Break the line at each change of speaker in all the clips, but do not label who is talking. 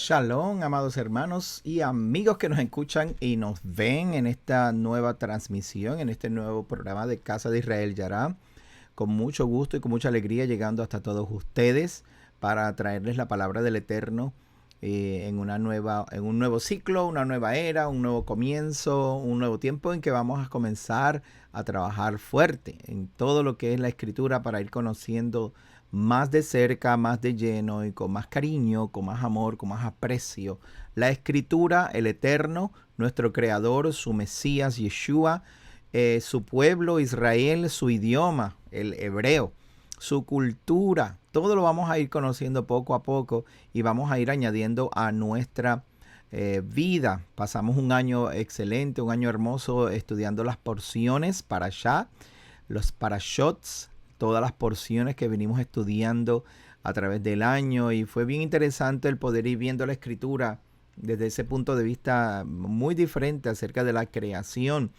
Shalom, amados hermanos y amigos que nos escuchan y nos ven en esta nueva transmisión, en este nuevo programa de Casa de Israel Yará. Con mucho gusto y con mucha alegría llegando hasta todos ustedes para traerles la palabra del Eterno en un nuevo ciclo, una nueva era, un nuevo comienzo, un nuevo tiempo en que vamos a comenzar a trabajar fuerte en todo lo que es la escritura para ir conociendo más de cerca, más de lleno y con más cariño, con más amor, con más aprecio. La escritura, el Eterno, nuestro Creador, su Mesías, Yeshua, su pueblo, Israel, su idioma, el hebreo, su cultura, todo lo vamos a ir conociendo poco a poco y vamos a ir añadiendo a nuestra vida. Pasamos un año excelente, un año hermoso estudiando las porciones para allá, los parashots, todas las porciones que venimos estudiando a través del año, y fue bien interesante el poder ir viendo la escritura desde ese punto de vista muy diferente acerca de la creación.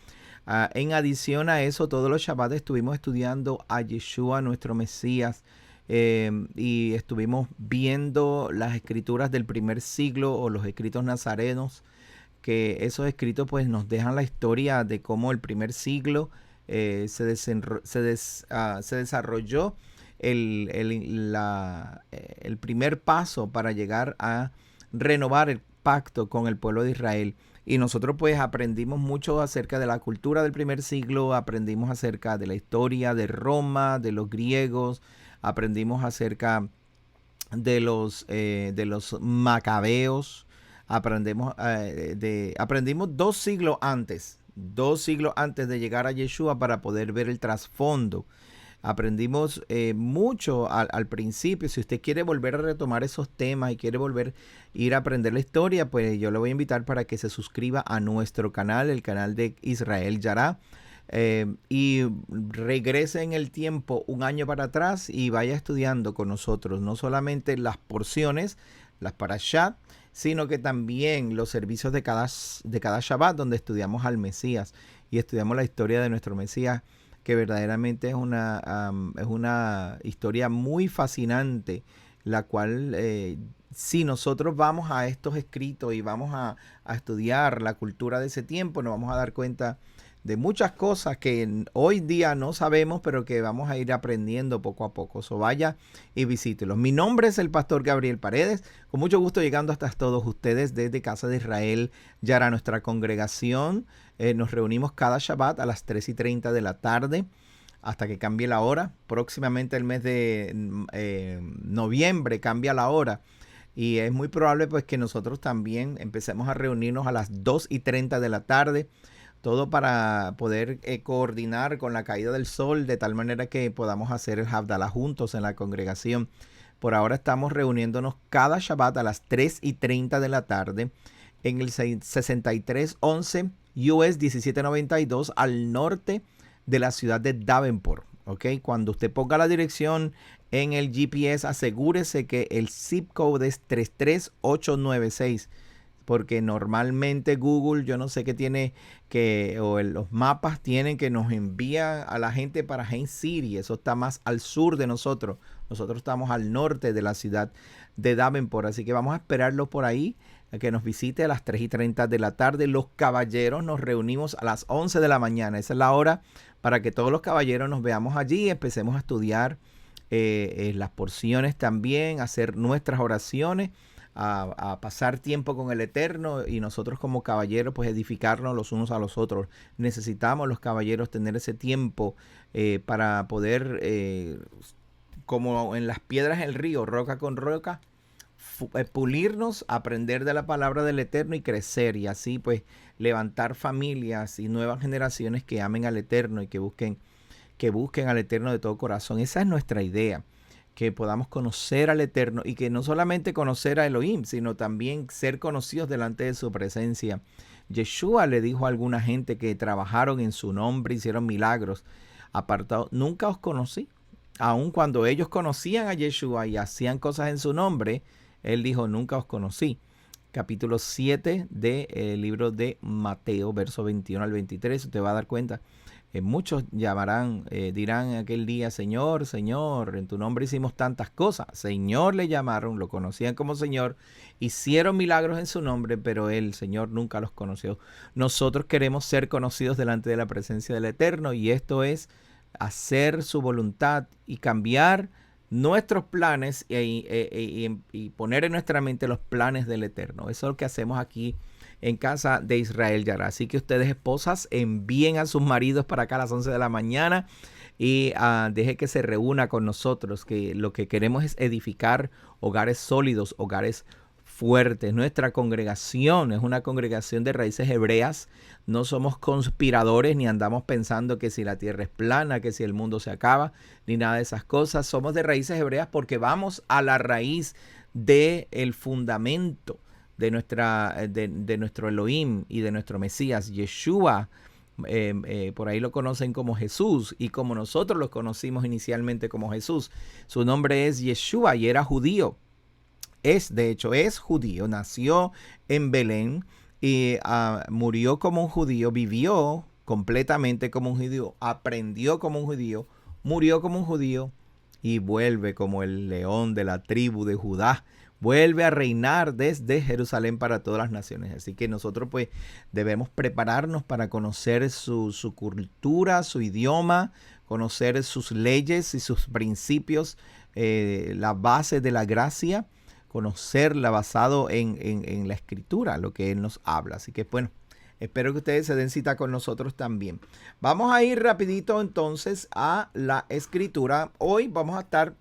En adición a eso, todos los Shabbat estuvimos estudiando a Yeshua, nuestro Mesías, y estuvimos viendo las escrituras del primer siglo o los escritos nazarenos, que esos escritos pues nos dejan la historia de cómo el primer siglo se desarrolló el primer paso para llegar a renovar el pacto con el pueblo de Israel. Y nosotros pues aprendimos mucho acerca de la cultura del primer siglo, aprendimos acerca de la historia de Roma, de los griegos, aprendimos acerca de los macabeos, aprendimos 2 siglos antes de llegar a Yeshua para poder ver el trasfondo. Aprendimos mucho al principio. Si usted quiere volver a retomar esos temas y quiere volver a ir a aprender la historia, pues yo le voy a invitar para que se suscriba a nuestro canal, el canal de Israel Yará, y regrese en el tiempo un año para atrás y vaya estudiando con nosotros, no solamente las porciones, las parashat, sino que también los servicios de cada Shabbat, donde estudiamos al Mesías y estudiamos la historia de nuestro Mesías, que verdaderamente es una historia muy fascinante, la cual si nosotros vamos a estos escritos y vamos a estudiar la cultura de ese tiempo, nos vamos a dar cuenta de muchas cosas que hoy día no sabemos, pero que vamos a ir aprendiendo poco a poco. So vaya y visítelos. Mi nombre es el pastor Gabriel Paredes. Con mucho gusto llegando hasta todos ustedes desde Casa de Israel, Yará, nuestra congregación. Nos reunimos cada Shabbat a las 3:30 de la tarde hasta que cambie la hora. Próximamente el mes de noviembre cambia la hora. Y es muy probable pues que nosotros también empecemos a reunirnos a las 2:30 de la tarde. Todo para poder coordinar con la caída del sol, de tal manera que podamos hacer el Havdalah juntos en la congregación. Por ahora estamos reuniéndonos cada Shabbat a las 3:30 de la tarde en el 6311 US 1792 al norte de la ciudad de Davenport. ¿Okay? Cuando usted ponga la dirección en el GPS, asegúrese que el zip code es 33896. Porque normalmente Google, yo no sé qué tiene los mapas tienen que nos envía a la gente para Haines City. Eso está más al sur de nosotros. Nosotros estamos al norte de la ciudad de Davenport. Así que vamos a esperarlo por ahí, a que nos visite a las 3:30 de la tarde. Los caballeros nos reunimos a las 11 de la mañana. Esa es la hora para que todos los caballeros nos veamos allí y empecemos a estudiar las porciones también, hacer nuestras oraciones, a pasar tiempo con el Eterno, y nosotros como caballeros pues edificarnos los unos a los otros. Necesitamos los caballeros tener ese tiempo para poder, como en las piedras del río, roca con roca, pulirnos, aprender de la palabra del Eterno y crecer, y así pues levantar familias y nuevas generaciones que amen al Eterno y que busquen al Eterno de todo corazón. Esa es nuestra idea, que podamos conocer al Eterno, y que no solamente conocer a Elohim, sino también ser conocidos delante de su presencia. Yeshua le dijo a alguna gente que trabajaron en su nombre, hicieron milagros, apartados: nunca os conocí. Aun cuando ellos conocían a Yeshua y hacían cosas en su nombre, él dijo: nunca os conocí. capítulo 7 del libro de Mateo, verso 21 al 23. Usted va a dar cuenta. Muchos llamarán, dirán en aquel día, Señor, Señor, en tu nombre hicimos tantas cosas. Señor le llamaron, lo conocían como Señor, hicieron milagros en su nombre, pero el Señor nunca los conoció. Nosotros queremos ser conocidos delante de la presencia del Eterno, y esto es hacer su voluntad y cambiar nuestros planes y poner en nuestra mente los planes del Eterno. Eso es lo que hacemos aquí en casa de Israel Yara. Así que ustedes, esposas, envíen a sus maridos para acá a las 11 de la mañana y deje que se reúna con nosotros, que lo que queremos es edificar hogares sólidos, hogares fuertes. Nuestra congregación es una congregación de raíces hebreas. No somos conspiradores ni andamos pensando que si la tierra es plana, que si el mundo se acaba, ni nada de esas cosas. Somos de raíces hebreas porque vamos a la raíz del fundamento de nuestro Elohim y de nuestro Mesías, Yeshua. Por ahí lo conocen como Jesús, y como nosotros lo conocimos inicialmente como Jesús. Su nombre es Yeshua y era judío. De hecho, es judío, nació en Belén y murió como un judío, vivió completamente como un judío, aprendió como un judío, murió como un judío y vuelve como el león de la tribu de Judá. Vuelve a reinar desde Jerusalén para todas las naciones. Así que nosotros pues debemos prepararnos para conocer su cultura, su idioma, conocer sus leyes y sus principios, la base de la gracia, conocerla basado en la escritura, lo que Él nos habla. Así que bueno, espero que ustedes se den cita con nosotros también. Vamos a ir rapidito entonces a la escritura. Hoy vamos a estar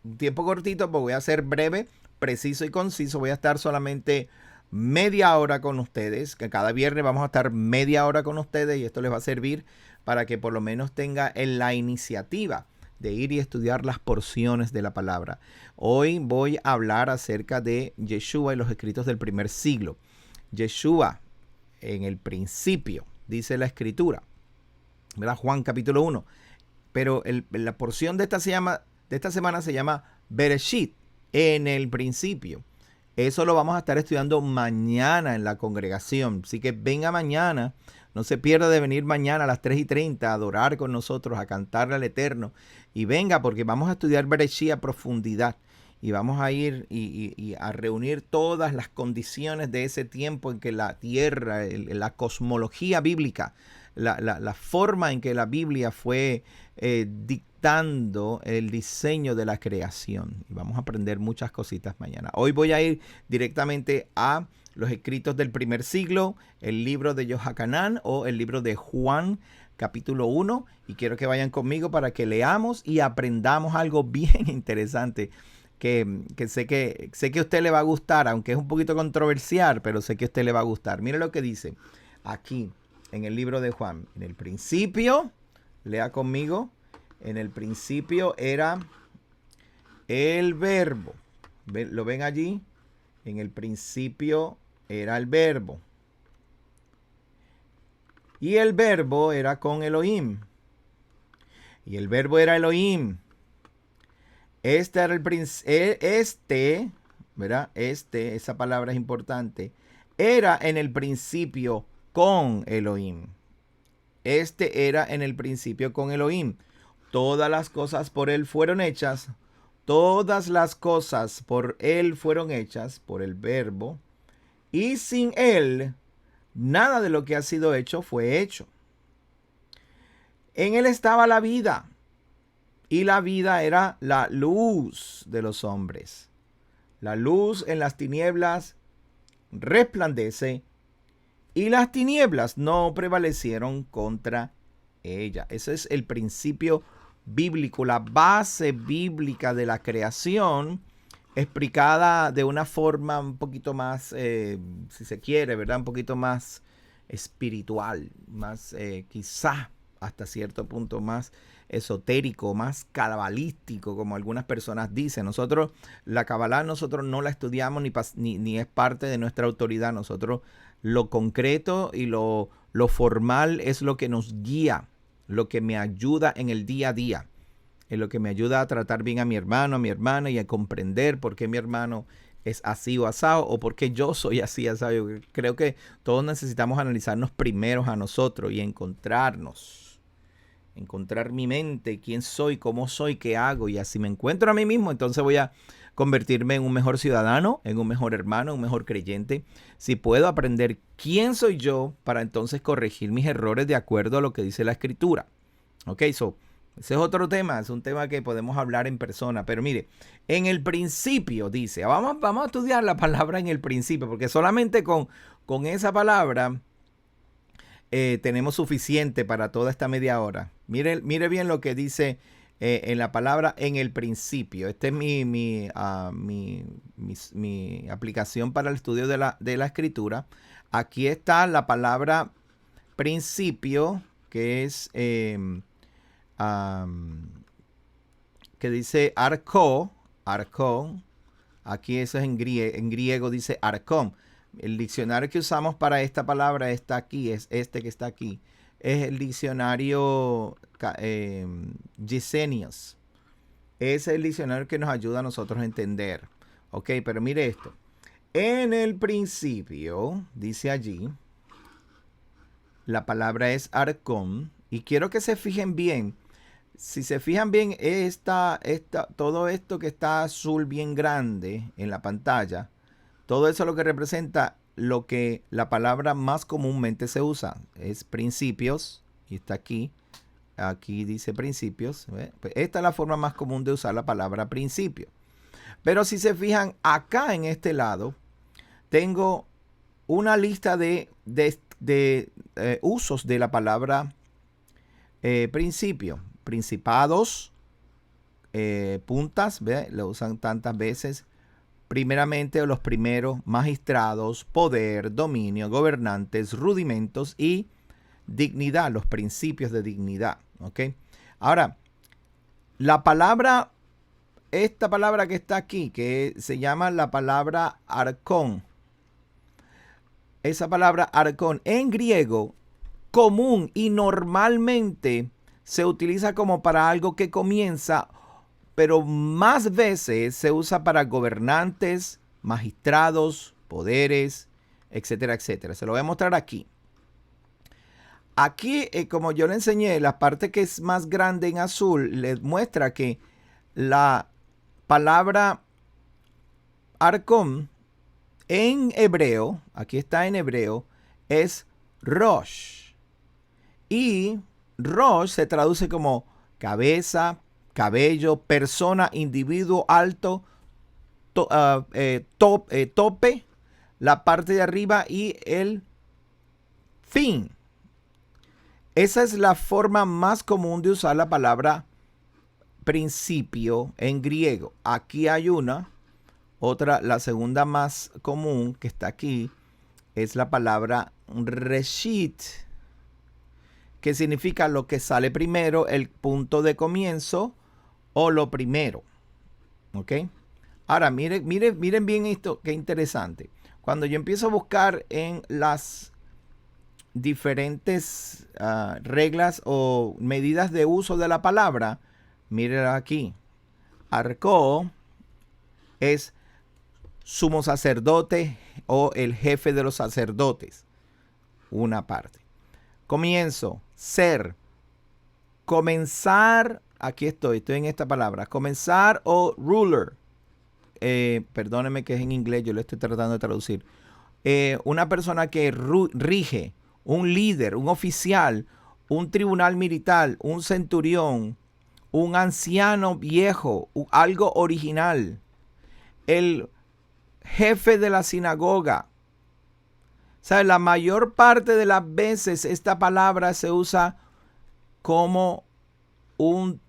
un tiempo cortito, porque voy a ser breve, preciso y conciso. Voy a estar solamente media hora con ustedes, que cada viernes vamos a estar media hora con ustedes, y esto les va a servir para que por lo menos tenga la iniciativa de ir y estudiar las porciones de la palabra. Hoy voy a hablar acerca de Yeshua y los escritos del primer siglo. Yeshua, en el principio, dice la escritura, ¿verdad? Juan capítulo 1. Pero la porción de esta semana se llama Bereshit, en el principio. Eso lo vamos a estar estudiando mañana en la congregación. Así que venga mañana. No se pierda de venir mañana a las 3:30 a adorar con nosotros, a cantarle al Eterno. Y venga, porque vamos a estudiar Bereshit a profundidad. Y vamos a ir y a reunir todas las condiciones de ese tiempo en que la tierra, la cosmología bíblica, la forma en que la Biblia fue dictando el diseño de la creación. Y vamos a aprender muchas cositas mañana. Hoy voy a ir directamente a los escritos del primer siglo, el libro de Yohanan o el libro de Juan, capítulo 1. Y quiero que vayan conmigo para que leamos y aprendamos algo bien interesante que sé que a usted le va a gustar, aunque es un poquito controversial, pero sé que a usted le va a gustar. Mire lo que dice aquí en el libro de Juan. En el principio, lea conmigo, en el principio era el verbo. ¿Lo ven allí? En el principio era el verbo. Y el verbo era con Elohim. Y el verbo era Elohim. Este era ¿verdad? Esa palabra es importante. Era en el principio con Elohim. Era en el principio con Elohim. Todas las cosas por Él fueron hechas. Todas las cosas por Él fueron hechas, por el verbo. Y sin Él, nada de lo que ha sido hecho fue hecho. En Él estaba la vida. Y la vida era la luz de los hombres. La luz en las tinieblas resplandece, y las tinieblas no prevalecieron contra ella. Ese es el principio bíblico, la base bíblica de la creación, explicada de una forma un poquito más, si se quiere, ¿verdad? Un poquito más espiritual, más quizá hasta cierto punto más esotérico, más cabalístico, como algunas personas dicen. Nosotros, la Kabbalah, nosotros no la estudiamos ni es parte de nuestra autoridad. Nosotros, lo concreto y lo formal es lo que nos guía, lo que me ayuda en el día a día, es lo que me ayuda a tratar bien a mi hermano, a mi hermana, y a comprender por qué mi hermano es así o asado, o por qué yo soy así asado. Yo creo que todos necesitamos analizarnos primeros a nosotros y encontrarnos. Encontrar mi mente, quién soy, cómo soy, qué hago. Y así me encuentro a mí mismo, entonces voy a convertirme en un mejor ciudadano, en un mejor hermano, un mejor creyente. Si puedo aprender quién soy yo para entonces corregir mis errores de acuerdo a lo que dice la Escritura. Ok, ese es otro tema, es un tema que podemos hablar en persona. Pero mire, en el principio dice, vamos a estudiar la palabra en el principio, porque solamente con esa palabra tenemos suficiente para toda esta media hora. Mire bien lo que dice en la palabra en el principio. Esta es mi aplicación para el estudio de la escritura. Aquí está la palabra principio, que es que dice arco. Aquí eso es en griego dice arcón. El diccionario que usamos para esta palabra está aquí, es este que está aquí. Es el diccionario Gesenius. Ese es el diccionario que nos ayuda a nosotros a entender. Ok, pero mire esto. En el principio, dice allí, la palabra es arcón. Y quiero que se fijen bien. Si se fijan bien, todo esto que está azul bien grande en la pantalla, todo eso es lo que representa lo que la palabra más comúnmente se usa. Es principios, y está aquí. Aquí dice principios. Pues esta es la forma más común de usar la palabra principio. Pero si se fijan, acá en este lado, tengo una lista de usos de la palabra principio. Principados, puntas, ¿ve? Lo usan tantas veces. Primeramente, los primeros, magistrados, poder, dominio, gobernantes, rudimentos y dignidad, los principios de dignidad. ¿Ok? Ahora, esta palabra que está aquí, que se llama la palabra arcón. Esa palabra arcón en griego, común y normalmente se utiliza como para algo que comienza, pero más veces se usa para gobernantes, magistrados, poderes, etcétera, etcétera. Se lo voy a mostrar aquí. Aquí, como yo le enseñé, la parte que es más grande en azul les muestra que la palabra arcón en hebreo, aquí está en hebreo, es rosh. Y rosh se traduce como cabeza, cabello, persona, individuo, alto, tope, la parte de arriba y el fin. Esa es la forma más común de usar la palabra principio en griego. Aquí hay otra, la segunda más común que está aquí es la palabra reshit, que significa lo que sale primero, el punto de comienzo o lo primero. ¿Ok? Ahora, miren bien esto, qué interesante. Cuando yo empiezo a buscar en las diferentes reglas o medidas de uso de la palabra, miren aquí. Arco es sumo sacerdote o el jefe de los sacerdotes. Una parte. Comienzo, ser, comenzar, aquí estoy en esta palabra, comenzar o ruler. Perdónenme que es en inglés, yo lo estoy tratando de traducir. Una persona que rige, un líder, un oficial, un tribunal militar, un centurión, un anciano viejo, algo original, el jefe de la sinagoga. ¿Sabe? La mayor parte de las veces esta palabra se usa como un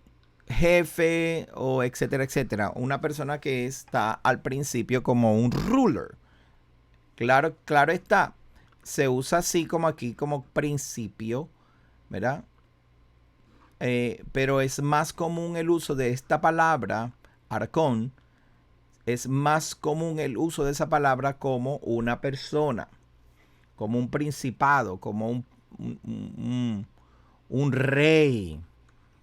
jefe o etcétera, etcétera. Una persona que está al principio como un ruler. Claro está. Se usa así como aquí, como principio, ¿verdad? Pero es más común el uso de esta palabra, arcón. Es más común el uso de esa palabra como una persona, como un principado, como un rey.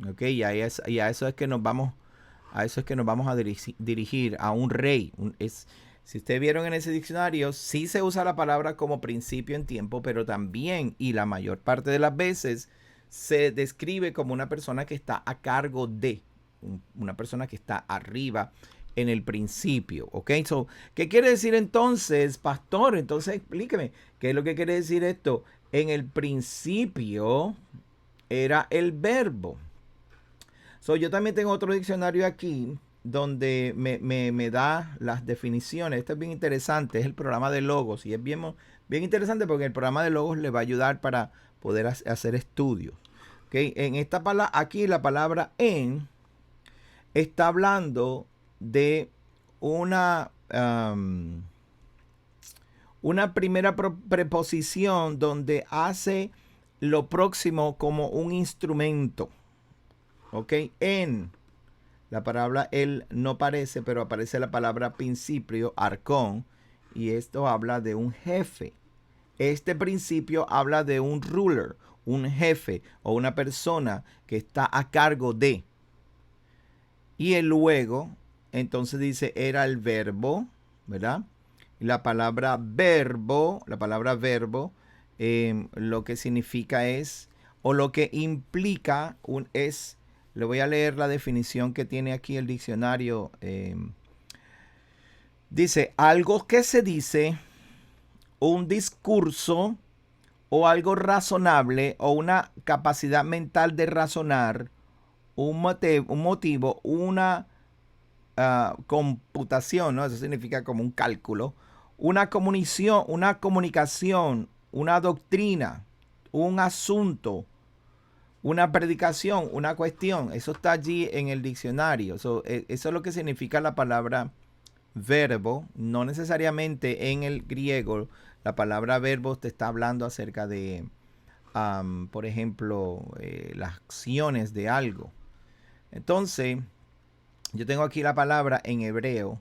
¿Ok? Y a eso es que nos vamos a dirigir, a un rey. Si ustedes vieron en ese diccionario, sí se usa la palabra como principio en tiempo, pero también, y la mayor parte de las veces, se describe como una persona que está a cargo de, una persona que está arriba en el principio, ¿ok? So, ¿qué quiere decir entonces, pastor? Entonces explíqueme, ¿qué es lo que quiere decir esto? En el principio era el verbo. So, yo también tengo otro diccionario aquí donde me da las definiciones. Esto es bien interesante, es el programa de Logos y es bien interesante porque el programa de Logos le va a ayudar para poder hacer estudios. ¿Okay? En esta palabra, aquí la palabra en está hablando de una primera preposición donde hace lo próximo como un instrumento. ¿Ok? En la palabra él no aparece, pero aparece la palabra principio, arcón, y esto habla de un jefe. Este principio habla de un ruler, un jefe o una persona que está a cargo de. Y el luego, entonces dice, era el verbo, ¿verdad? Y la palabra verbo, lo que significa es, o lo que implica es, le voy a leer la definición que tiene aquí el diccionario. Dice, algo que se dice, un discurso o algo razonable o una capacidad mental de razonar, un motivo, una computación, ¿no? Eso significa como un cálculo, una comunicación, una doctrina, un asunto, una predicación, una cuestión. Eso está allí en el diccionario. Eso es lo que significa la palabra verbo. No necesariamente en el griego la palabra verbo te está hablando acerca de, por ejemplo, las acciones de algo. Entonces, yo tengo aquí la palabra en hebreo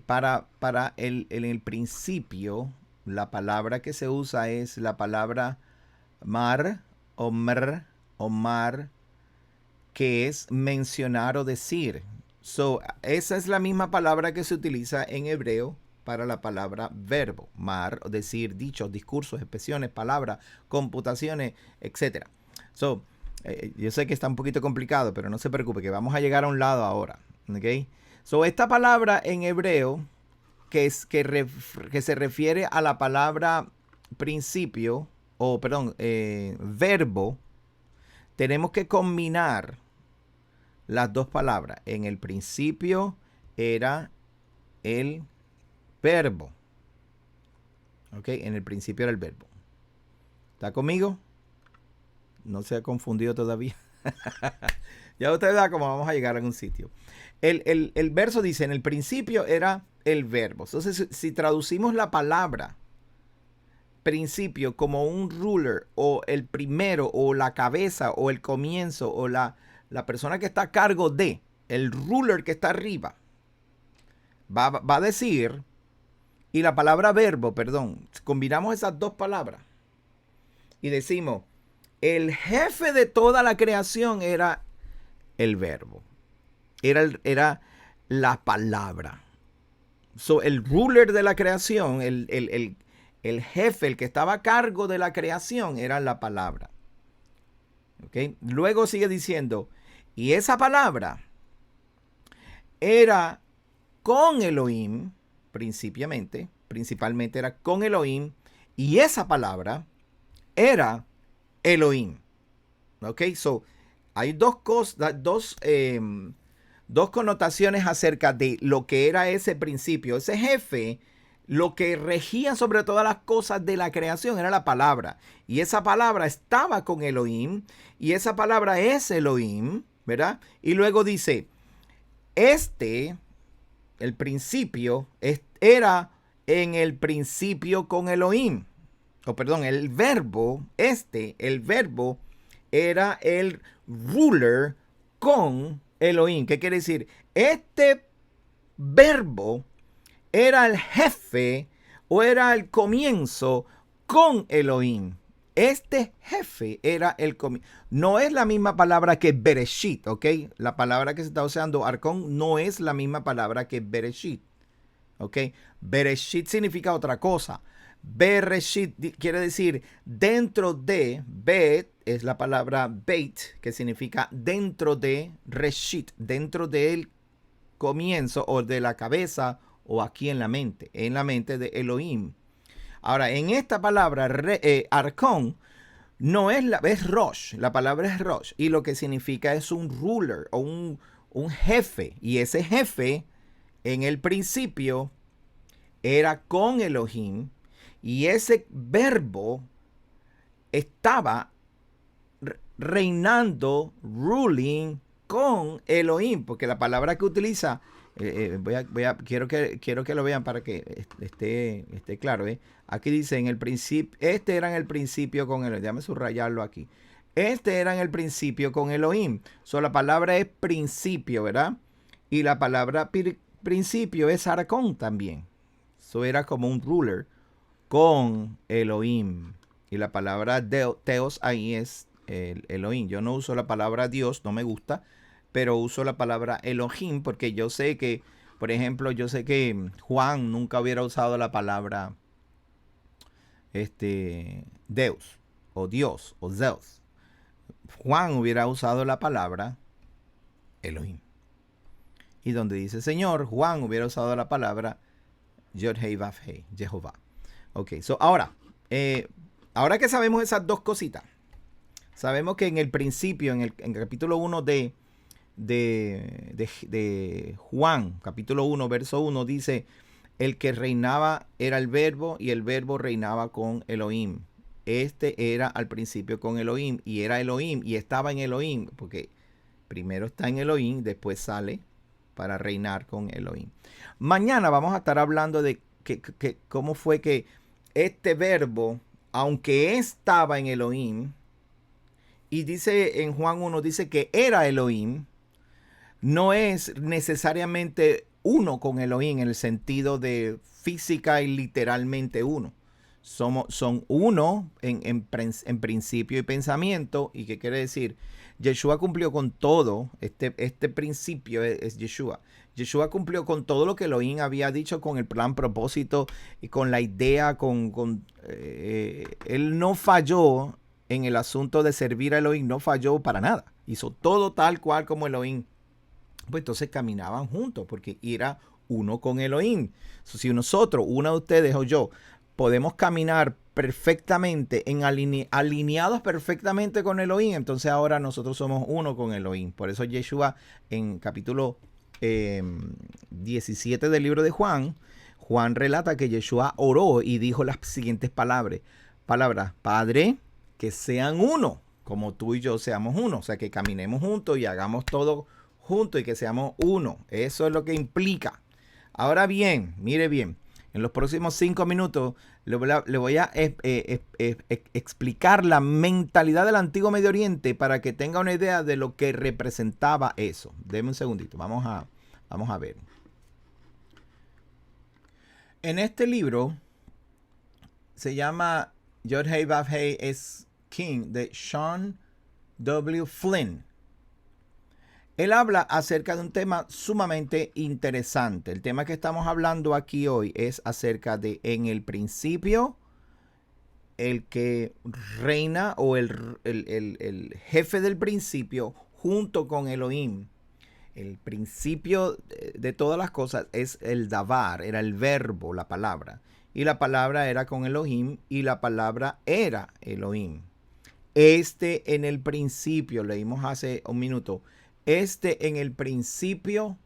para el principio. La palabra que se usa es la palabra mar o mar, que es mencionar o decir. So, esa es la misma palabra que se utiliza en hebreo para la palabra verbo, mar, decir, dichos, discursos, expresiones, palabras, computaciones, etc. So, yo sé que está un poquito complicado, pero no se preocupe, que vamos a llegar a un lado ahora. ¿Okay? So, esta palabra en hebreo, que se refiere a la palabra principio, verbo, tenemos que combinar las dos palabras. En el principio era el verbo. ¿Ok? En el principio era el verbo. ¿Está conmigo? No se ha confundido todavía. Ya usted da cómo vamos a llegar a algún sitio. El verso dice, en el principio era el verbo. Entonces, si traducimos la palabra principio como un ruler, o el primero, o la cabeza, o el comienzo, o la persona que está a cargo de, el ruler que está arriba, va a decir, y la palabra verbo, combinamos esas dos palabras y decimos, el jefe de toda la creación era el verbo, era la palabra. So, el ruler de la creación, el jefe, el que estaba a cargo de la creación, era la palabra. ¿Okay? Luego sigue diciendo, y esa palabra era con Elohim, principalmente era con Elohim, y esa palabra era Elohim. ¿Ok? So, hay dos connotaciones acerca de lo que era ese principio. Ese jefe, lo que regía sobre todas las cosas de la creación era la palabra. Y esa palabra estaba con Elohim. Y esa palabra es Elohim, ¿verdad? Y luego dice, el principio, era en el principio con Elohim. El verbo, el verbo era el ruler con Elohim. ¿Qué quiere decir? Este verbo era el jefe o era el comienzo con Elohim. Este jefe era el comienzo. No es la misma palabra que Bereshit, ¿ok? La palabra que se está usando, Arcón, no es la misma palabra que Bereshit, ¿ok? Bereshit significa otra cosa. Bereshit quiere decir dentro de, Bet es la palabra Beit, que significa dentro de, Reshit, dentro del comienzo o de la cabeza o aquí en la mente de Elohim. Ahora, en esta palabra, Arcón, no es es Rosh, la palabra es Rosh, y lo que significa es un ruler o un jefe, y ese jefe en el principio era con Elohim, y ese verbo estaba reinando, ruling con Elohim, porque la palabra que utiliza, quiero que lo vean para que esté claro. Aquí dice en el principio, este era en el principio con Elohim, déjame subrayarlo aquí. Este era en el principio con Elohim. La palabra es principio, ¿verdad? Y la palabra principio es Arcón también. Eso era como un ruler con Elohim. Y la palabra Teos ahí es el Elohim. Yo no uso la palabra Dios, no me gusta, pero uso la palabra Elohim porque yo sé que, por ejemplo, yo sé que Juan nunca hubiera usado la palabra Deus o Dios o Zeus. Juan hubiera usado la palabra Elohim. Y donde dice Señor, Juan hubiera usado la palabra Yod-Hei Vav-Hei, Jehová. Ok, ahora que sabemos esas dos cositas, sabemos que en el principio, en el capítulo 1 de Juan, capítulo 1, verso 1, dice, el que reinaba era el verbo y el verbo reinaba con Elohim. Este era al principio con Elohim y era Elohim y estaba en Elohim, porque primero está en Elohim, después sale para reinar con Elohim. Mañana vamos a estar hablando de cómo fue que este verbo, aunque estaba en Elohim, y dice en Juan 1, dice que era Elohim, no es necesariamente uno con Elohim en el sentido de física y literalmente uno. Son uno en principio y pensamiento. ¿Y qué quiere decir? Yeshua cumplió con todo. Este principio es Yeshua. Yeshua cumplió con todo lo que Elohim había dicho, con el plan, propósito y con la idea. Él no falló en el asunto de servir a Elohim, no falló para nada. Hizo todo tal cual como Elohim. Pues entonces caminaban juntos porque era uno con Elohim. Si nosotros, uno de ustedes o yo, podemos caminar perfectamente, alineados perfectamente con Elohim, entonces ahora nosotros somos uno con Elohim. Por eso Yeshua en capítulo 17 del libro de Juan relata que Yeshua oró y dijo las siguientes palabras, Padre, que sean uno, como tú y yo seamos uno, o sea, que caminemos juntos y hagamos todo juntos y que seamos uno. Eso es lo que implica. Ahora bien, mire bien, en los próximos 5 minutos le voy a explicar la mentalidad del antiguo Medio Oriente para que tenga una idea de lo que representaba eso. Deme un segundito, vamos a ver. En este libro se llama Yod-Hei Vav-Hei es King de Sean W. Flynn. Él habla acerca de un tema sumamente interesante. El tema que estamos hablando aquí hoy es acerca de, en el principio, el que reina o el jefe del principio junto con Elohim. El principio de todas las cosas es el davar, era el verbo, la palabra. Y la palabra era con Elohim y la palabra era Elohim. En el principio, leímos hace un minuto, en el principio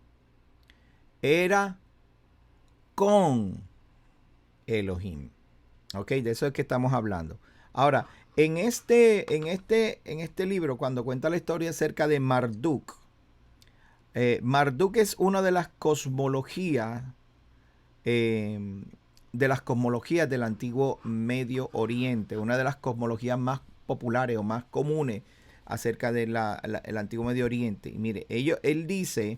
era con Elohim. Ok, de eso es que estamos hablando. Ahora, en este libro, cuando cuenta la historia acerca de Marduk, Marduk es una de las cosmologías del antiguo Medio Oriente, una de las cosmologías más populares o más comunes acerca del antiguo Medio Oriente. Y mire, él dice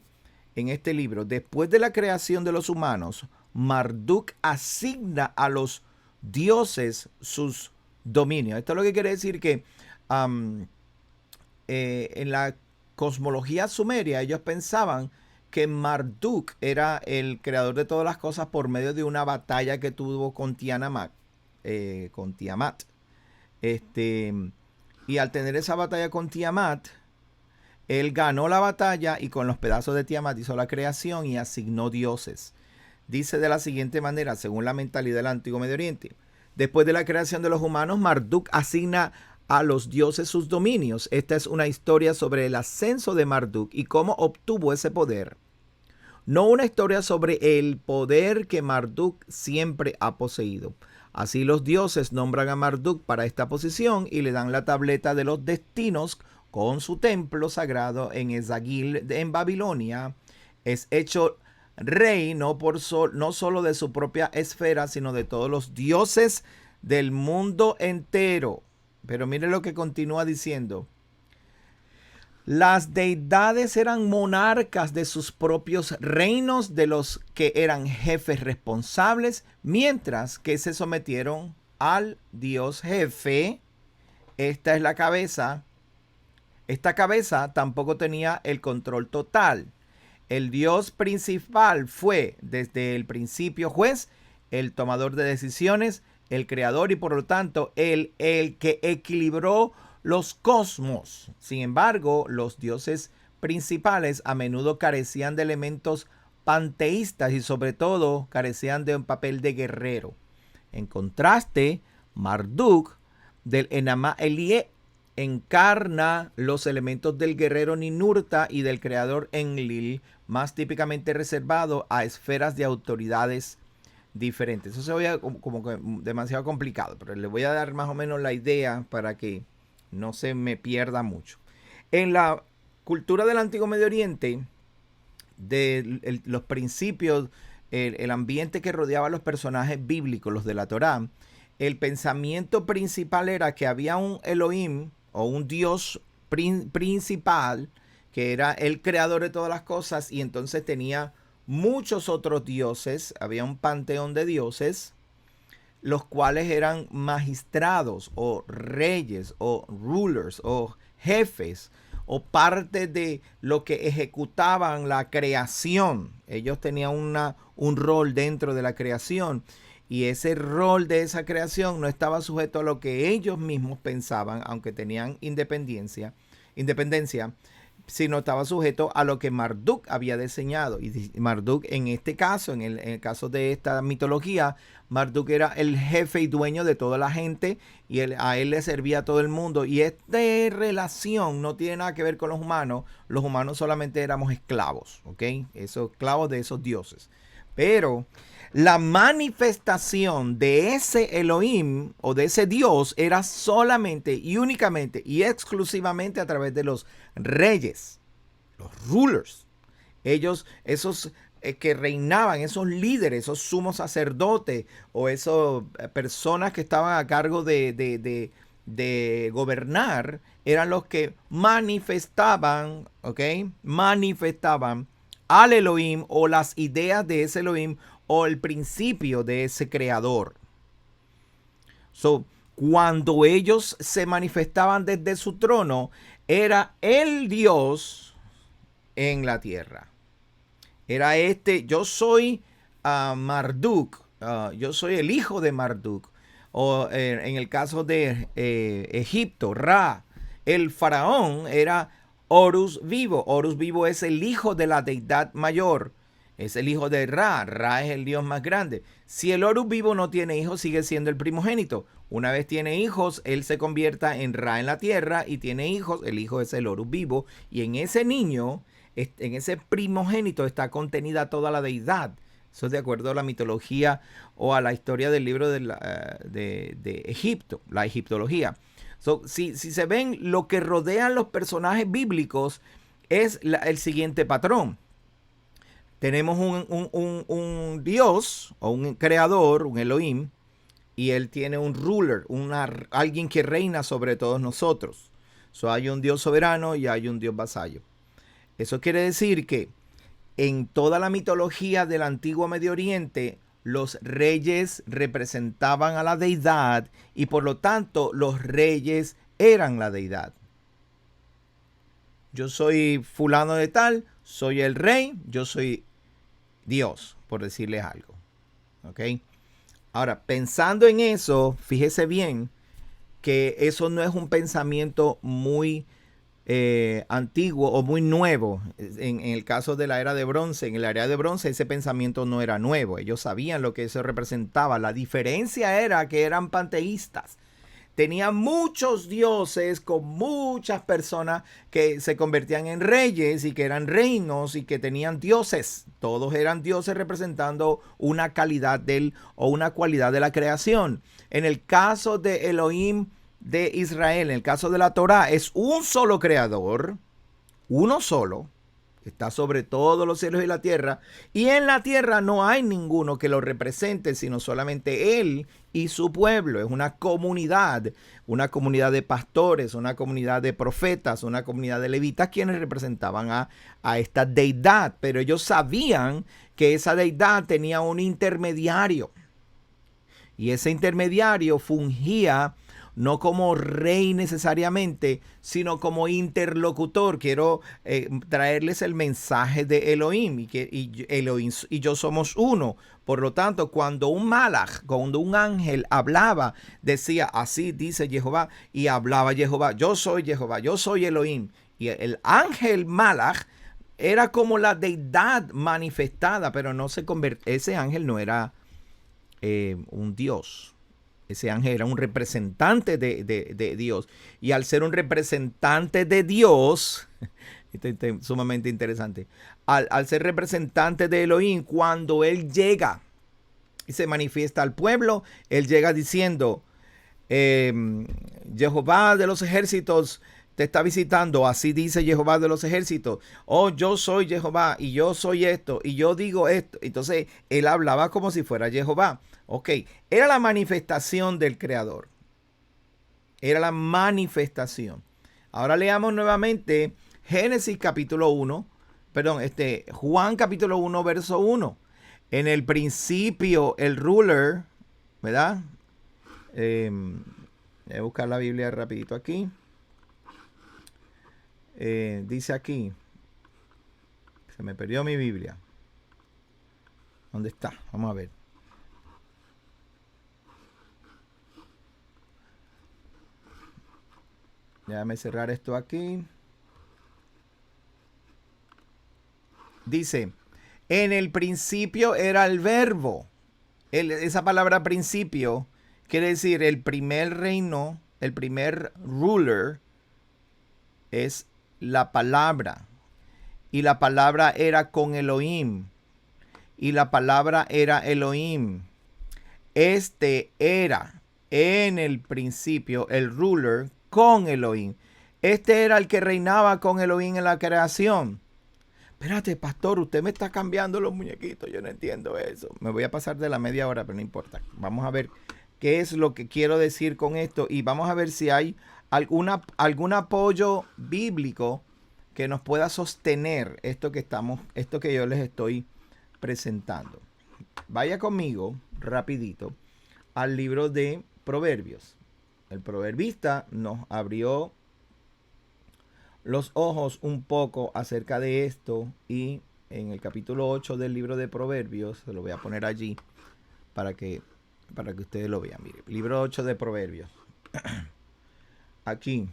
en este libro, después de la creación de los humanos, Marduk asigna a los dioses sus dominio. Esto es lo que quiere decir que um, en la cosmología sumeria ellos pensaban que Marduk era el creador de todas las cosas por medio de una batalla que tuvo con Tiamat. Y al tener esa batalla con Tiamat, él ganó la batalla y con los pedazos de Tiamat hizo la creación y asignó dioses. Dice de la siguiente manera, según la mentalidad del Antiguo Medio Oriente: después de la creación de los humanos, Marduk asigna a los dioses sus dominios. Esta es una historia sobre el ascenso de Marduk y cómo obtuvo ese poder. No una historia sobre el poder que Marduk siempre ha poseído. Así los dioses nombran a Marduk para esta posición y le dan la tableta de los destinos con su templo sagrado en Esagil en Babilonia. Es hecho rey no solo de su propia esfera, sino de todos los dioses del mundo entero. Pero mire lo que continúa diciendo. Las deidades eran monarcas de sus propios reinos, de los que eran jefes responsables, mientras que se sometieron al dios jefe. Esta es la cabeza. Esta cabeza tampoco tenía el control total. El dios principal fue desde el principio juez, el tomador de decisiones, el creador y por lo tanto el que equilibró los cosmos. Sin embargo, los dioses principales a menudo carecían de elementos panteístas y sobre todo carecían de un papel de guerrero. En contraste, Marduk del Enama Elie encarna los elementos del guerrero Ninurta y del creador Enlil, más típicamente reservado a esferas de autoridades diferentes. Eso se oye como que demasiado complicado, pero le voy a dar más o menos la idea para que no se me pierda mucho. En la cultura del Antiguo Medio Oriente, los principios, el ambiente que rodeaba a los personajes bíblicos, los de la Torá, el pensamiento principal era que había un Elohim o un Dios principal que era el creador de todas las cosas y entonces tenía muchos otros dioses, había un panteón de dioses, los cuales eran magistrados o reyes o rulers o jefes o parte de lo que ejecutaban la creación. Ellos tenían un rol dentro de la creación y ese rol de esa creación no estaba sujeto a lo que ellos mismos pensaban, aunque tenían independencia, sino estaba sujeto a lo que Marduk había diseñado. Y Marduk en este caso, en el caso de esta mitología, Marduk era el jefe y dueño de toda la gente y a él le servía a todo el mundo. Y esta relación no tiene nada que ver con los humanos solamente éramos esclavos, ¿ok? Esos esclavos de esos dioses. Pero la manifestación de ese Elohim o de ese Dios era solamente y únicamente y exclusivamente a través de los reyes, los rulers. Ellos, esos que reinaban, esos líderes, esos sumos sacerdotes o esas personas que estaban a cargo de gobernar, eran los que manifestaban, ¿ok? Manifestaban al Elohim o las ideas de ese Elohim o el principio de ese creador. Cuando ellos se manifestaban desde su trono, era el Dios en la tierra. Era yo soy Marduk, yo soy el hijo de Marduk. O en el caso de Egipto, Ra, el faraón era Horus vivo. Horus vivo es el hijo de la deidad mayor. Es el hijo de Ra. Ra es el dios más grande. Si el Horus vivo no tiene hijos, sigue siendo el primogénito. Una vez tiene hijos, él se convierta en Ra en la tierra y tiene hijos. El hijo es el Horus vivo. Y en ese niño, en ese primogénito está contenida toda la deidad. Eso es de acuerdo a la mitología o a la historia del libro de Egipto, la egiptología. Si se ven, lo que rodean los personajes bíblicos es el siguiente patrón. Tenemos un Dios o un creador, un Elohim, y él tiene un ruler, alguien que reina sobre todos nosotros. Hay un Dios soberano y hay un Dios vasallo. Eso quiere decir que en toda la mitología del antiguo Medio Oriente, los reyes representaban a la deidad y por lo tanto los reyes eran la deidad. Yo soy fulano de tal, soy el rey, yo soy Dios, por decirles algo. ¿Ok? Ahora, pensando en eso, fíjese bien que eso no es un pensamiento muy antiguo o muy nuevo. En el caso de la era de bronce, en la era de bronce ese pensamiento no era nuevo. Ellos sabían lo que eso representaba. La diferencia era que eran panteístas. Tenían muchos dioses con muchas personas que se convertían en reyes y que eran reinos y que tenían dioses. Todos eran dioses representando una calidad o una cualidad de la creación. En el caso de Elohim de Israel, en el caso de la Torá, es un solo creador, uno solo, está sobre todos los cielos y la tierra, y en la tierra no hay ninguno que lo represente, sino solamente él y su pueblo. Es una comunidad de pastores, una comunidad de profetas, una comunidad de levitas quienes representaban a esta deidad, pero ellos sabían que esa deidad tenía un intermediario, y ese intermediario fungía no como rey necesariamente, sino como interlocutor. Quiero traerles el mensaje de Elohim y Elohim y yo somos uno. Por lo tanto, cuando un malach, cuando un ángel hablaba, decía, así dice Jehová, y hablaba Jehová, yo soy Jehová, yo soy Elohim. Y el ángel malach era como la deidad manifestada, pero no se convertía, ese ángel no era un dios. Ese ángel era un representante de Dios. Y al ser un representante de Dios, esto es sumamente interesante, al ser representante de Elohim, cuando él llega y se manifiesta al pueblo, él llega diciendo, Jehová de los ejércitos te está visitando, así dice Jehová de los ejércitos. Oh, yo soy Jehová y yo soy esto y yo digo esto. Entonces él hablaba como si fuera Jehová. Ok, era la manifestación del Creador. Era la manifestación. Ahora leamos nuevamente Génesis capítulo 1, Juan capítulo 1, verso 1. En el principio, el ruler, ¿verdad? Voy a buscar la Biblia rapidito aquí. Dice aquí, se me perdió mi Biblia. ¿Dónde está? Vamos a ver. Déjame cerrar esto aquí. Dice, en el principio era el verbo. Esa palabra principio quiere decir el primer reino, el primer ruler es la palabra. Y la palabra era con Elohim. Y la palabra era Elohim. Este era en el principio el ruler con Elohim. Este era el que reinaba con Elohim en la creación. Espérate, pastor, usted me está cambiando los muñequitos. Yo no entiendo eso. Me voy a pasar de la media hora, pero no importa. Vamos a ver qué es lo que quiero decir con esto. Y vamos a ver si hay algún apoyo bíblico que nos pueda sostener esto que yo les estoy presentando. Vaya conmigo rapidito al libro de Proverbios. El proverbista nos abrió los ojos un poco acerca de esto y en el capítulo 8 del libro de Proverbios, se lo voy a poner allí para que ustedes lo vean. Mire, libro 8 de Proverbios. Aquí,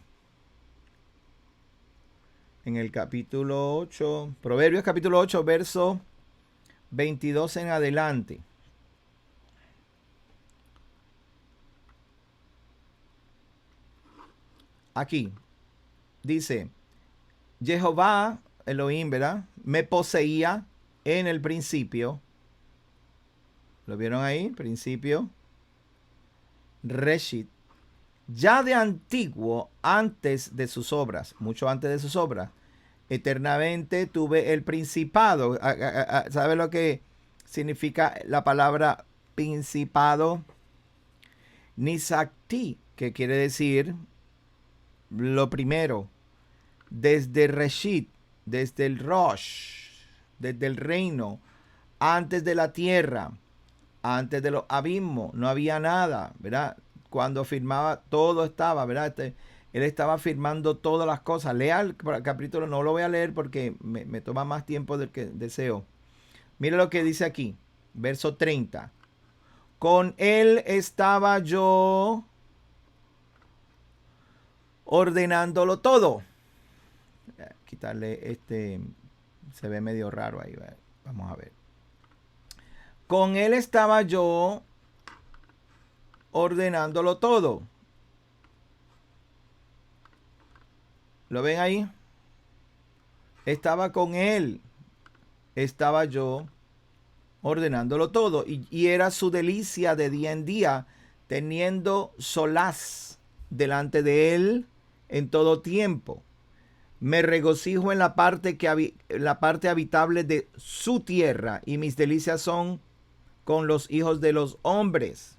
en el capítulo 8, Proverbios capítulo 8, verso 22 en adelante. Aquí dice, Jehová, Elohim, ¿verdad? Me poseía en el principio. ¿Lo vieron ahí? Principio. Reshit. Ya de antiguo, antes de sus obras, mucho antes de sus obras, eternamente tuve el principado. ¿Sabe lo que significa la palabra principado? Nisakti, que quiere decir lo primero. Desde Reshit, desde el Rosh, desde el reino, antes de la tierra, Antes de los abismos no había nada, ¿verdad? Cuando firmaba, todo estaba, ¿verdad? Él estaba firmando todas las cosas. Lea el capítulo, no lo voy a leer porque me toma más tiempo del que deseo. Mire lo que dice aquí, verso 30. Con él estaba yo ordenándolo todo. Quitarle se ve medio raro ahí. Vamos a ver. Con él estaba yo ordenándolo todo. ¿Lo ven ahí? Estaba con él. Estaba yo ordenándolo todo. Y era su delicia de día en día, teniendo solaz delante de él en todo tiempo. Me regocijo en la parte habitable de su tierra, y mis delicias son con los hijos de los hombres.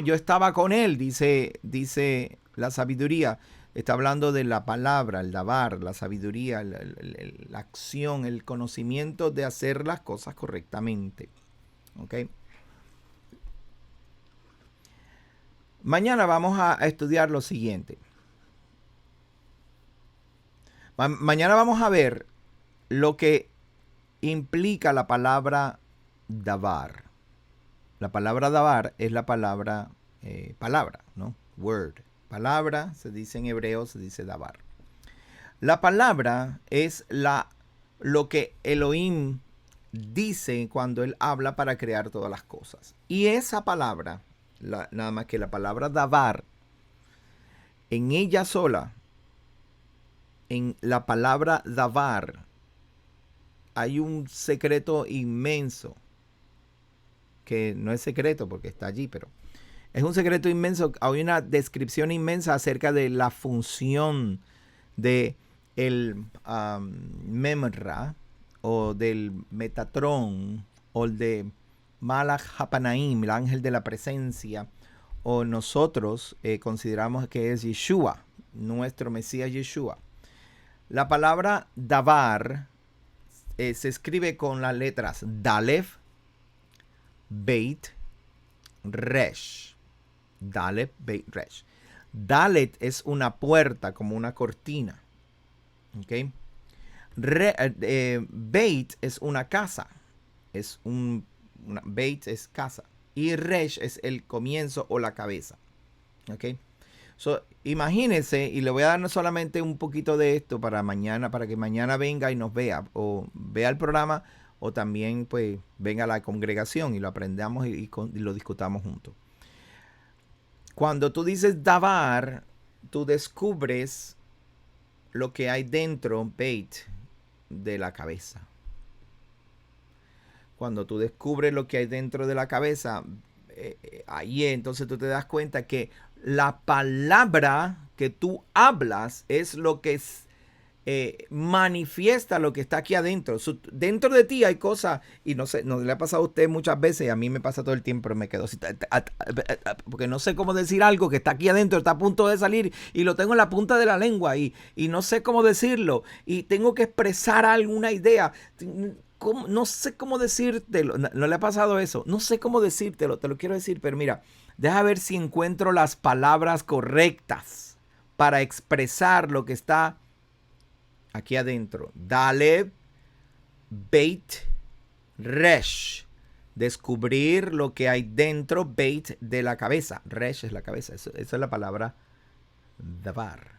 Yo estaba con él, dice la sabiduría. Está hablando de la palabra, el dabar, la sabiduría, la acción, el conocimiento de hacer las cosas correctamente. ¿Ok? Mañana vamos a estudiar lo siguiente. Mañana vamos a ver lo que implica la palabra davar. La palabra davar es la palabra, ¿no? Word. Palabra, se dice en hebreo, se dice davar. La palabra es lo que Elohim dice cuando él habla para crear todas las cosas. Y esa palabra, nada más que la palabra davar, en ella sola, en la palabra davar, hay un secreto inmenso, que no es secreto porque está allí, pero es un secreto inmenso. Hay una descripción inmensa acerca de la función de el Memra, o del Metatrón, o de Malach Hapanaim, el ángel de la presencia, o nosotros consideramos que es Yeshua, nuestro Mesías Yeshua. La palabra davar se escribe con las letras Dalef, Beit, Resh. Dalet, Beit, Resh. Dalet es una puerta, como una cortina. ¿Ok? Beit es una casa. Beit es casa. Y Resh es el comienzo o la cabeza. ¿Ok? Imagínense, y le voy a dar solamente un poquito de esto para mañana, para que mañana venga y nos vea, o vea el programa, o también pues venga a la congregación y lo aprendamos y lo discutamos juntos. Cuando tú dices davar, tú descubres lo que hay dentro, Beit, de la cabeza. Cuando tú descubres lo que hay dentro de la cabeza, ahí entonces tú te das cuenta que la palabra que tú hablas es lo que manifiesta lo que está aquí adentro. Dentro de ti hay cosas, y no sé, no le ha pasado a usted muchas veces, y a mí me pasa todo el tiempo, pero me quedo así, porque no sé cómo decir algo que está aquí adentro, está a punto de salir, y lo tengo en la punta de la lengua, y no sé cómo decirlo, y tengo que expresar alguna idea. No sé cómo decírtelo. No le ha pasado eso. No sé cómo decírtelo, te lo quiero decir, pero mira, deja ver si encuentro las palabras correctas para expresar lo que está aquí adentro. Daleb, Beit, Resh. Descubrir lo que hay dentro, Beit, de la cabeza. Resh es la cabeza. Eso es la palabra davar.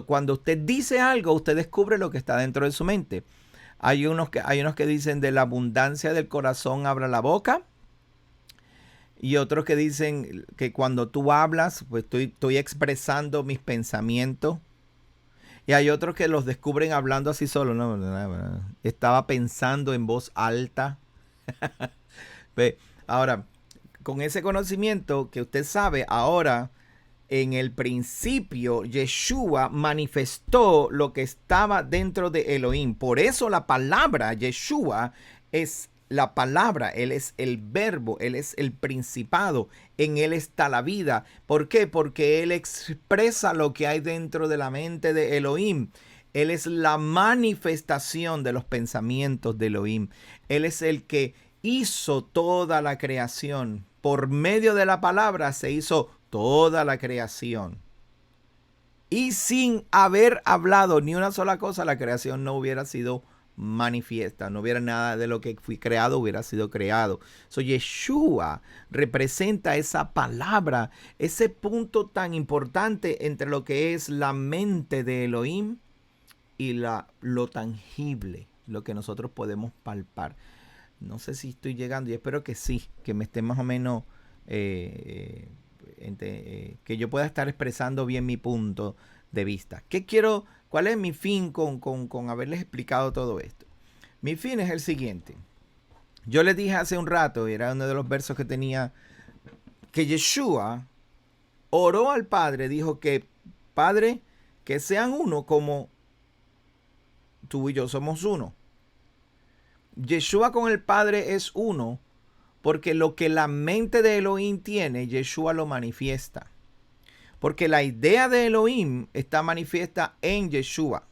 Cuando usted dice algo, usted descubre lo que está dentro de su mente. Hay unos que dicen de la abundancia del corazón habla la boca. Y otros que dicen que cuando tú hablas, pues estoy expresando mis pensamientos. Y hay otros que los descubren hablando así solo. No, estaba pensando en voz alta. Ahora, con ese conocimiento que usted sabe, ahora, en el principio, Yeshua manifestó lo que estaba dentro de Elohim. Por eso la palabra Yeshua es la palabra. Él es el verbo, Él es el principado. En Él está la vida. ¿Por qué? Porque Él expresa lo que hay dentro de la mente de Elohim. Él es la manifestación de los pensamientos de Elohim. Él es el que hizo toda la creación. Por medio de la palabra se hizo toda la creación. Y sin haber hablado ni una sola cosa, la creación no hubiera sido manifiesta. No hubiera nada de lo que fue creado, hubiera sido creado. So, Yeshua representa esa palabra, ese punto tan importante entre lo que es la mente de Elohim y lo tangible, lo que nosotros podemos palpar. No sé si estoy llegando y espero que sí, que me esté más o menos, que yo pueda estar expresando bien mi punto de vista. ¿Qué quiero? ¿Cuál es mi fin con haberles explicado todo esto? Mi fin es el siguiente. Yo les dije hace un rato, y era uno de los versos que tenía, que Yeshua oró al Padre, dijo que Padre, que sean uno como tú y yo somos uno. Yeshua con el Padre es uno porque lo que la mente de Elohim tiene, Yeshua lo manifiesta. Porque la idea de Elohim está manifiesta en Yeshua.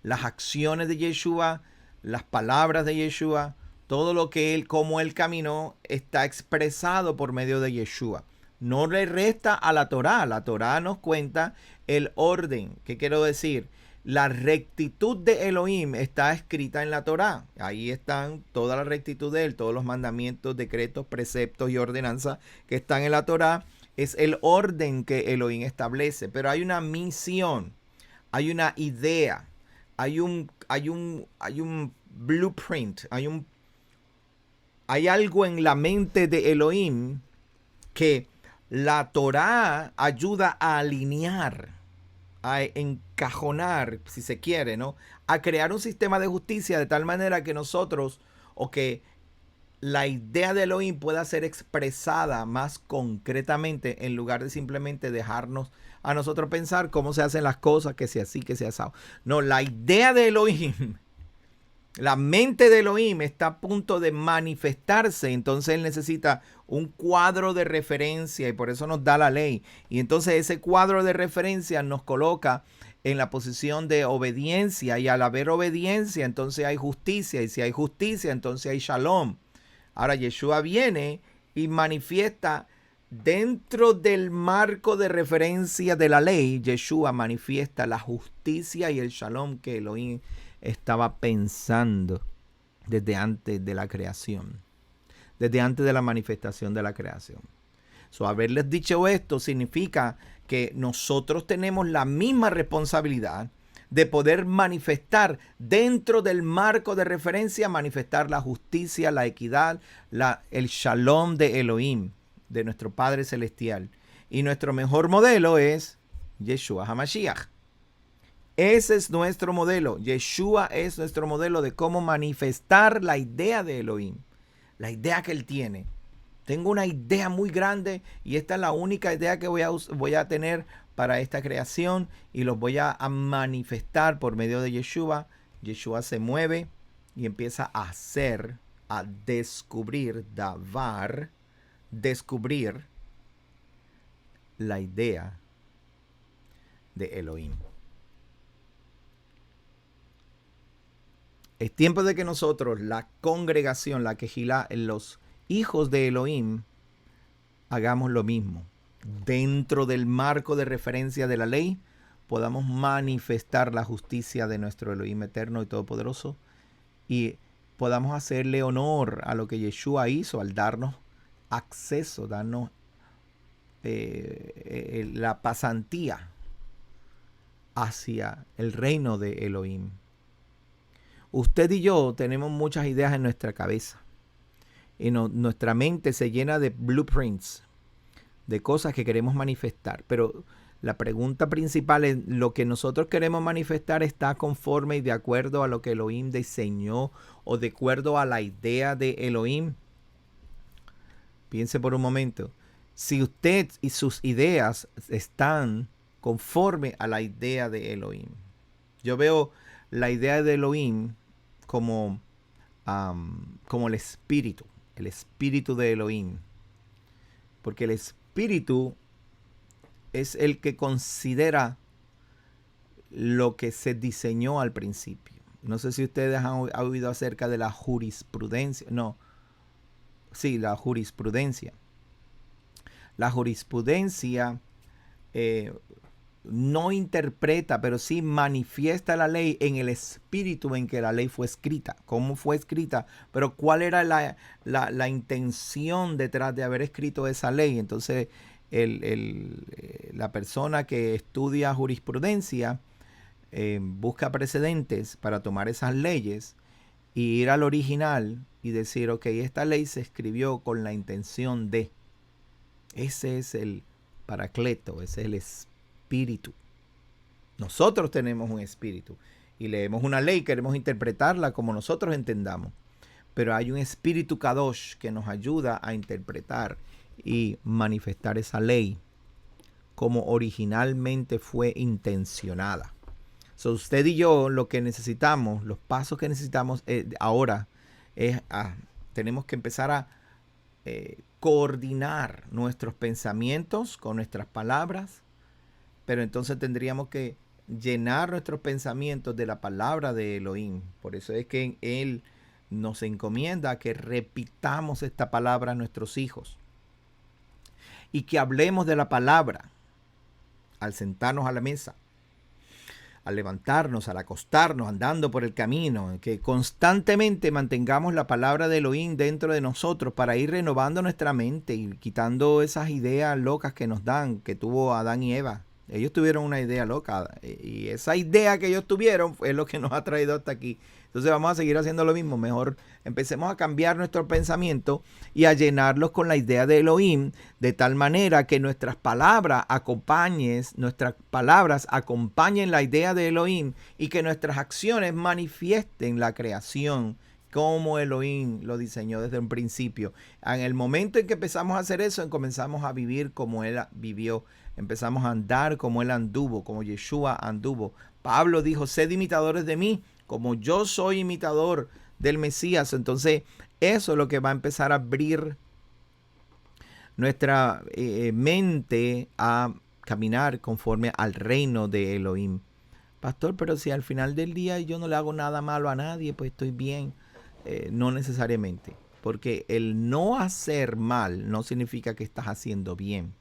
Las acciones de Yeshua, las palabras de Yeshua, todo lo que él, como él caminó, está expresado por medio de Yeshua. No le resta a la Torá. La Torá nos cuenta el orden. ¿Qué quiero decir? La rectitud de Elohim está escrita en la Torá. Ahí están toda la rectitud de él, todos los mandamientos, decretos, preceptos y ordenanzas que están en la Torá. Es el orden que Elohim establece. Pero hay una misión, hay una idea, hay un blueprint, hay algo en la mente de Elohim que la Torá ayuda a alinear, a encajonar, si se quiere, ¿no? A crear un sistema de justicia de tal manera que nosotros, o que la idea de Elohim pueda ser expresada más concretamente en lugar de simplemente dejarnos a nosotros pensar cómo se hacen las cosas, que sea así, que sea así. No, la idea de Elohim, la mente de Elohim está a punto de manifestarse, entonces él necesita un cuadro de referencia y por eso nos da la ley. Y entonces ese cuadro de referencia nos coloca en la posición de obediencia, y al haber obediencia entonces hay justicia, y si hay justicia entonces hay shalom. Ahora Yeshua viene y manifiesta dentro del marco de referencia de la ley. Yeshua manifiesta la justicia y el shalom que Elohim estaba pensando desde antes de la creación, desde antes de la manifestación de la creación. So, haberles dicho esto significa que nosotros tenemos la misma responsabilidad de poder manifestar dentro del marco de referencia, manifestar la justicia, la equidad, el shalom de Elohim, de nuestro Padre Celestial. Y nuestro mejor modelo es Yeshua HaMashiach. Ese es nuestro modelo. Yeshua es nuestro modelo de cómo manifestar la idea de Elohim, la idea que él tiene. Tengo una idea muy grande y esta es la única idea que voy a tener para esta creación y los voy a manifestar por medio de Yeshua. Yeshua se mueve y empieza a hacer, a descubrir, descubrir la idea de Elohim. Es tiempo de que nosotros, la congregación, la quejilá, los hijos de Elohim, hagamos lo mismo. Dentro del marco de referencia de la ley, podamos manifestar la justicia de nuestro Elohim eterno y todopoderoso y podamos hacerle honor a lo que Yeshua hizo al darnos acceso, darnos la pasantía hacia el reino de Elohim. Usted y yo tenemos muchas ideas en nuestra cabeza y nuestra mente se llena de blueprints, de cosas que queremos manifestar, pero la pregunta principal es: ¿lo que nosotros queremos manifestar está conforme y de acuerdo a lo que Elohim diseñó o de acuerdo a la idea de Elohim? Piense por un momento. Si usted y sus ideas están conforme a la idea de Elohim. Yo veo la idea de Elohim como el espíritu de Elohim. Porque el espíritu es el que considera lo que se diseñó al principio. No sé si ustedes han oído acerca de la jurisprudencia. No, sí, la jurisprudencia. La jurisprudencia no interpreta, pero sí manifiesta la ley en el espíritu en que la ley fue escrita. ¿Cómo fue escrita? Pero ¿cuál era la intención detrás de haber escrito esa ley? Entonces, la persona que estudia jurisprudencia busca precedentes para tomar esas leyes y ir al original y decir, ok, esta ley se escribió con la intención de. Ese es el paracleto, ese es el espíritu. Nosotros tenemos un espíritu y leemos una ley, queremos interpretarla como nosotros entendamos. Pero hay un espíritu Kadosh que nos ayuda a interpretar y manifestar esa ley como originalmente fue intencionada. So, usted y yo lo que necesitamos, los pasos que necesitamos ahora es tenemos que empezar a coordinar nuestros pensamientos con nuestras palabras, pero entonces tendríamos que llenar nuestros pensamientos de la palabra de Elohim. Por eso es que Él nos encomienda que repitamos esta palabra a nuestros hijos y que hablemos de la palabra al sentarnos a la mesa, al levantarnos, al acostarnos, andando por el camino, que constantemente mantengamos la palabra de Elohim dentro de nosotros para ir renovando nuestra mente y quitando esas ideas locas que nos dan, que tuvo Adán y Eva. Ellos tuvieron una idea loca y esa idea que ellos tuvieron es lo que nos ha traído hasta aquí. Entonces vamos a seguir haciendo lo mismo. Mejor empecemos a cambiar nuestro pensamiento y a llenarlos con la idea de Elohim, de tal manera que nuestras palabras acompañen la idea de Elohim y que nuestras acciones manifiesten la creación como Elohim lo diseñó desde un principio. En el momento en que empezamos a hacer eso, comenzamos a vivir como Él vivió. Empezamos a andar como Él anduvo, como Yeshua anduvo. Pablo dijo, sed imitadores de mí, como yo soy imitador del Mesías. Entonces, eso es lo que va a empezar a abrir nuestra mente a caminar conforme al reino de Elohim. Pastor, pero si al final del día yo no le hago nada malo a nadie, pues estoy bien. No necesariamente, porque el no hacer mal no significa que estás haciendo bien.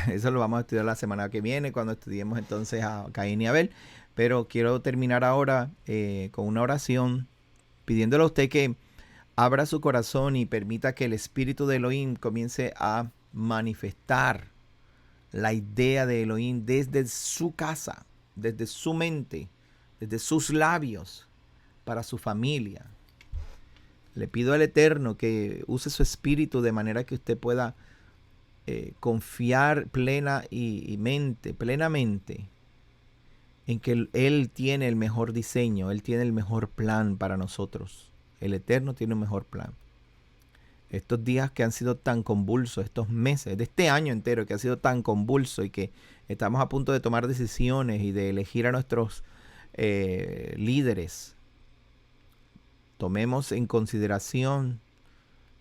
Eso lo vamos a estudiar la semana que viene, cuando estudiemos entonces a Caín y Abel. Pero quiero terminar ahora con una oración, pidiéndole a usted que abra su corazón y permita que el Espíritu de Elohim comience a manifestar la idea de Elohim desde su casa, desde su mente, desde sus labios, para su familia. Le pido al Eterno que use su Espíritu de manera que usted pueda confiar plenamente en que Él tiene el mejor diseño, Él tiene el mejor plan para nosotros. El Eterno tiene un mejor plan. Estos días que han sido tan convulsos, estos meses, de este año entero que ha sido tan convulso y que estamos a punto de tomar decisiones y de elegir a nuestros líderes, tomemos en consideración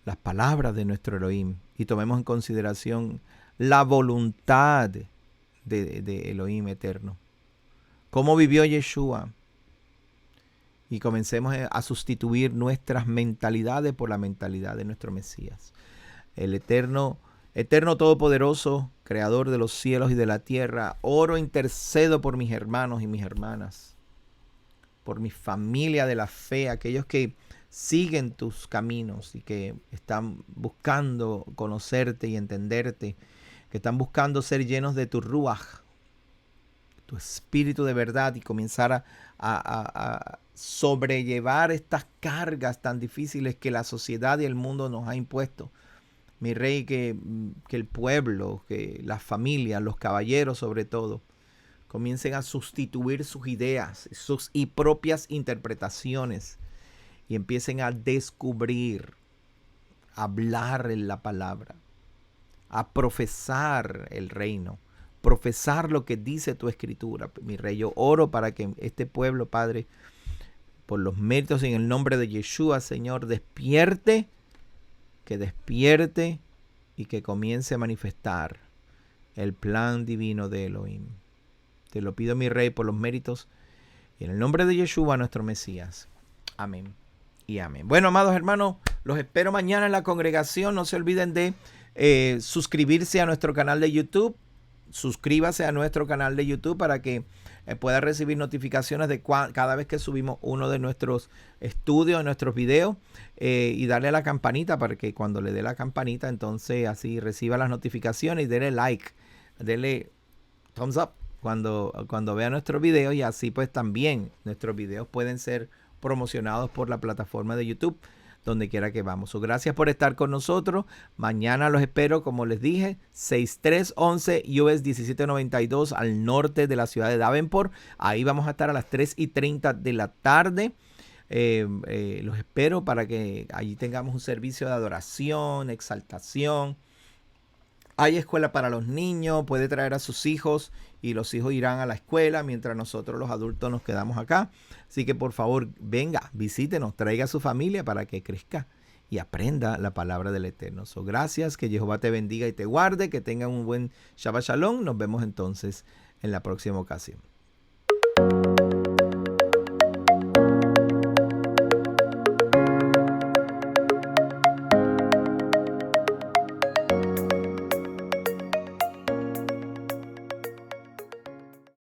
las palabras de nuestro Elohim y tomemos en consideración la voluntad de Elohim eterno. Cómo vivió Yeshua. Y comencemos a sustituir nuestras mentalidades por la mentalidad de nuestro Mesías. El eterno todopoderoso, creador de los cielos y de la tierra, oro, intercedo por mis hermanos y mis hermanas, por mi familia de la fe, aquellos que siguen tus caminos y que están buscando conocerte y entenderte, que están buscando ser llenos de tu ruaj, tu espíritu de verdad, y comenzar a sobrellevar estas cargas tan difíciles que la sociedad y el mundo nos ha impuesto. Mi rey, que el pueblo, que las familias, los caballeros sobre todo, comiencen a sustituir sus ideas, sus propias interpretaciones y empiecen a descubrir, a hablar en la palabra, a profesar el reino, profesar lo que dice tu escritura. Mi rey, yo oro para que este pueblo, Padre, por los méritos en el nombre de Yeshua, Señor, despierte y que comience a manifestar el plan divino de Elohim. Te lo pido, mi Rey, por los méritos y en el nombre de Yeshua, nuestro Mesías. Amén y amén. Bueno, amados hermanos, los espero mañana en la congregación. No se olviden de suscribirse a nuestro canal de YouTube. Suscríbase a nuestro canal de YouTube para que pueda recibir notificaciones de cada vez que subimos uno de nuestros estudios, nuestros videos, y darle a la campanita para que cuando le dé la campanita, entonces así reciba las notificaciones y dele like, dele thumbs up cuando vea nuestros videos, y así pues también nuestros videos pueden ser promocionados por la plataforma de YouTube donde quiera que vamos. Gracias por estar con nosotros. Mañana los espero, como les dije, 6311 US 1792 al norte de la ciudad de Davenport. Ahí vamos a estar a las 3:30 de la tarde. Los espero para que allí tengamos un servicio de adoración, exaltación. Hay escuela para los niños, puede traer a sus hijos y los hijos irán a la escuela mientras nosotros los adultos nos quedamos acá. Así que por favor, venga, visítenos, traiga a su familia para que crezca y aprenda la palabra del Eterno. Gracias, que Jehová te bendiga y te guarde, que tengan un buen Shabbat Shalom. Nos vemos entonces en la próxima ocasión.